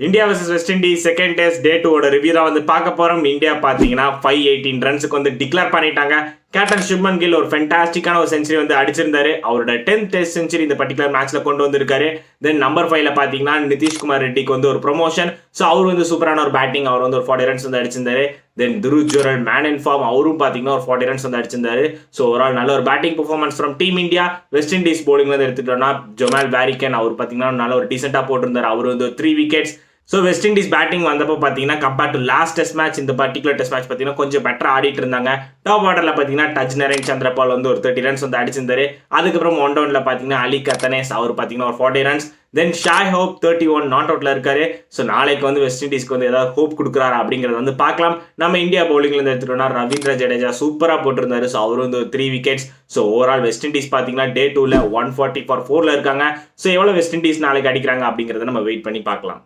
India vs west Indies second test டே 2 ஓட review தான் வந்து பார்க்க போறோம். இந்தியா பாத்தீங்கன்னா 518 ரன்ஸுக்கு வந்து டிக்ளேர் பண்ணிட்டாங்க. கேப்டன் சுப்மன் கில் ஒரு ஃபென்டாஸ்டிக்கான ஒரு செஞ்சுரி வந்து அடிச்சிருந்தாரு. அவரோட 10th டெஸ்ட் செஞ்சுரி இந்த பர்டிகுலர் மேட்ச்ல கொண்டு வந்திருக்காரு. தென் நம்பர் 5ல பாத்தீங்கன்னா நிதிஷ்குமார் ரெட்டிக்கு வந்து ஒரு ப்ரொமோஷன். ஸோ அவர் வந்து சூப்பரான ஒரு பேட்டிங், அவர் வந்து ஒரு 40 ரன்ஸ் வந்து அடிச்சிருந்தாரு. Then Dhruv Jurel man in form, அவரும் பாத்தீங்கன்னா ஒரு 40 ரன்ஸ் வந்து அடிச்சிருந்தாரு. ஸோ ஒரு நல்ல ஒரு batting performance from team India. West Indies bowling வந்து எடுத்துட்டோம்னா ஜொமால் வேரிகன் அவர் பாத்தீங்கன்னா நல்ல ஒரு டீசெண்டா போட்டிருந்தாரு. அவர் வந்து 3 wickets. So west Indies batting வந்தப்போ பார்த்தீங்கன்னா compared to last test match இந்த பர்டிகுலர் டெஸ்ட் மேட்ச் பார்த்தீங்கன்னா கொஞ்சம் பெட்டர் ஆடிட்டு இருந்தாங்க. டாப் ஆர்டரில் பார்த்தீங்கன்னா டச் நரேன் சந்திரபால் வந்து ஒரு 30 ரன்ஸ் வந்து அடிச்சிருந்தாரு. அதுக்கப்புறம் ஒன் டவுனில் பார்த்தீங்கன்னா அலி கத்தனேஸ் அவர் பார்த்தீங்கன்னா ஒரு 40 runs. Then Shai Hope 31 not அவுட்ல இருக்காரு. ஸோ நாளைக்கு வந்து வெஸ்ட் இண்டீஸ்க்கு வந்து ஏதாவது ஹோப் கொடுக்குறாரு அப்படிங்கிறத வந்து பார்க்கலாம். நம்ம இந்தியா பவுலிங்ல இருந்து எடுத்துட்டோம்னா ரவீந்திர ஜடேஜா சூப்பராக போட்டிருந்தாரு. ஸோ அவர் வந்து 3 wickets. So overall west Indies பார்த்தீங்கன்னா டே 2ல 140 for 4ல இருக்காங்க. ஸோ எவ்வளோ வெஸ்ட் இண்டீஸ் நாளைக்கு அடிக்கிறாங்க அப்படிங்கிறத நம்ம வெயிட் பண்ணி பார்க்கலாம்.